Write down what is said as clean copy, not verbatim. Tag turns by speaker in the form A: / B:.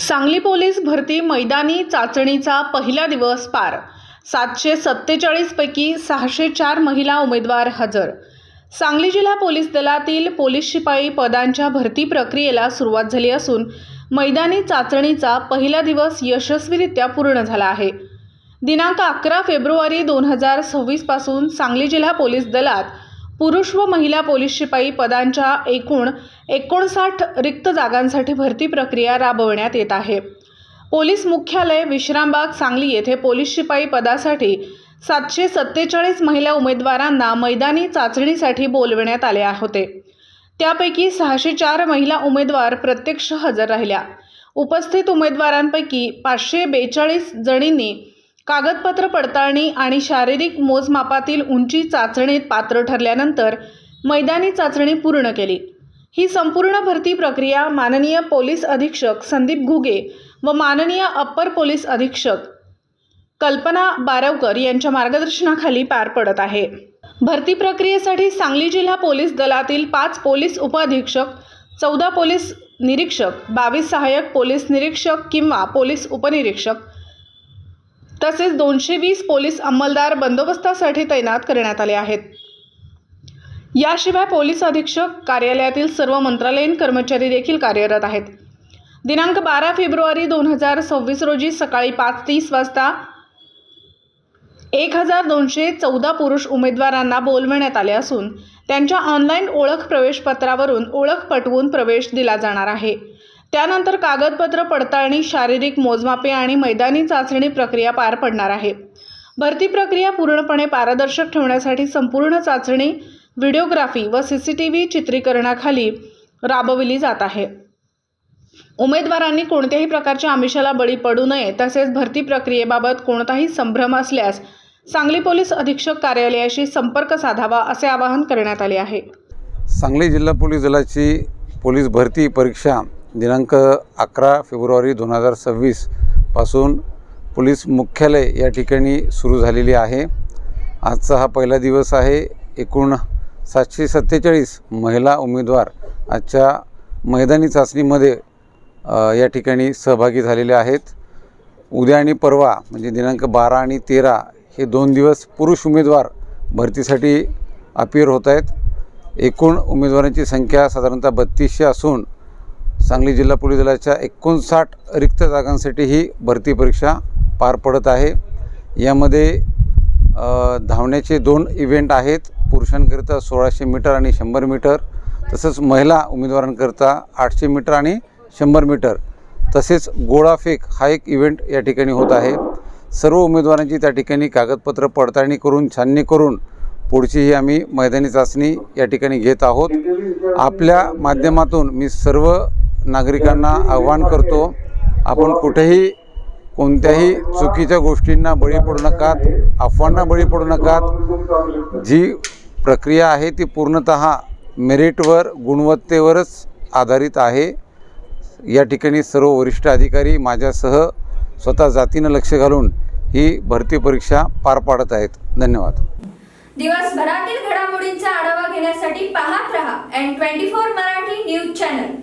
A: Sangli police भरती मैदानी चाचणीचा पहिला दिवस पार। 747 पैकी 604 महिला उमेदवार हजर। सांगली जिल्हा पोलीस दलातील पोलीस शिपाई पदांच्या भरती प्रक्रियेला सुरुवात झाली असून मैदानी चाचणीचा पहिला दिवस यशस्वीरित्या पूर्ण झाला आहे। दिनांक 11 फेब्रुवारी 2026 पासून सांगली जिल्हा पोलीस दलात पुरुष व महिला पोलीस शिपाई पदांच्या एकूण 59 रिक्त जागांसाठी भरती प्रक्रिया राबवण्यात येत आहे। पोलीस मुख्यालय विश्रामबाग सांगली येथे पोलीस शिपाई पदासाठी 747 महिला उमेदवारांना मैदानी चाचणीसाठी बोलवण्यात आले होते। त्यापैकी 604 महिला उमेदवार प्रत्यक्ष हजर राहिल्या। उपस्थित उमेदवारांपैकी 542 जणींनी कागदपत्र पडताळणी आणि शारीरिक मोजमापातील उंची चाचणीत पात्र ठरल्यानंतर मैदानी चाचणी पूर्ण केली। ही संपूर्ण भरती प्रक्रिया माननीय पोलीस अधीक्षक संदीप घुगे व माननीय अप्पर पोलीस अधीक्षक कल्पना बारवकर यांच्या मार्गदर्शनाखाली पार पडत आहे। भरती प्रक्रियेसाठी सांगली जिल्हा पोलीस दलातील 5 पोलीस उपअधीक्षक, 14 पोलीस निरीक्षक, 22 सहाय्यक पोलीस निरीक्षक किंवा पोलीस उपनिरीक्षक तसेच 220 पोलीस अंमलदार बंदोबस्तासाठी तैनात करण्यात आले आहेत। याशिवाय पोलीस अधीक्षक कार्यालयातील सर्व मंत्रालयीन कर्मचारी देखील कार्यरत आहेत। दिनांक 12 फेब्रुवारी 2026 रोजी सकाळी 5:30 वाजता 1214 पुरुष उमेदवारांना बोलवण्यात आले असून त्यांच्या ऑनलाईन ओळख प्रवेशपत्रावरून ओळख पटवून प्रवेश दिला जाणार आहे। त्यानंतर कागदपत्र पडताळणी, शारीरिक मोजमापे आणि मैदानी चाचणी प्रक्रिया पार पडणार आहे। भरती प्रक्रिया पूर्णपणे पारदर्शक ठेवण्यासाठी संपूर्ण चाचणी व्हिडिओग्राफी व CCTV चित्रीकरणाखाली राबविली जात आहे। उमेदवारांनी कोणत्याही प्रकारच्या आमिषाला बळी पडू नये तसेच भरती प्रक्रियेबाबत कोणताही संभ्रम असल्यास सांगली पोलीस अधीक्षक कार्यालयाशी संपर्क साधावा असे आवाहन करण्यात आले आहे।
B: सांगली जिल्हा पोलीस दलाची पोलीस भरती परीक्षा दिनांक 11 फेब्रुवारी 2026 पासून पोलीस मुख्यालय या ठिकाणी सुरू झालेली आहे। आजचा हा पहिला दिवस आहे। एकूण 747 महिला उमेदवार आजच्या मैदानी चाचणीमध्ये या ठिकाणी सहभागी झालेले आहेत। उद्या आणि परवा म्हणजे दिनांक 12 आणि 13 हे 2 दिवस पुरुष उमेदवार भरतीसाठी अपीयर होत आहेत। एकूण उमेदवारांची संख्या साधारणतः 3200 असून सांगली जिल्हा पोलीस दलाच्या 59 रिक्त जागांसाठी ही भरती परीक्षा पार पडत आहे। यामध्ये धावण्याचे 2 इव्हेंट आहेत। पुरुषांकरिता 1600 मीटर आणि 100 मीटर, तसंच महिला उमेदवारांकरिता 800 मीटर आणि 100 मीटर, तसेच गोळाफेक हा एक इव्हेंट या ठिकाणी होत आहे। सर्व उमेदवारांची त्या ठिकाणी कागदपत्र पडताळणी करून छाननी करून पुढची ही आम्ही मैदानी चाचणी या ठिकाणी घेत आहोत। आपल्या माध्यमातून मी सर्व नागरिकांना आवाहन करतो, आपण कुठेही कोणत्याही चुकीच्या गोष्टींना बळी पडू नकात, अफवांना बळी पडू नकात। जी प्रक्रिया आहे ती पूर्णतः मेरिटवर, गुणवत्तेवरच आधारित आहे। या ठिकाणी सर्व वरिष्ठ अधिकारी माझ्यासह स्वतः जातीनं लक्ष घालून ही भरती परीक्षा पार पाडत आहेत। धन्यवाद।
C: दिवसभरातील घडामोडींचा आढावा घेण्यासाठी पाहत रहा N24 मराठी न्यूज चॅनल।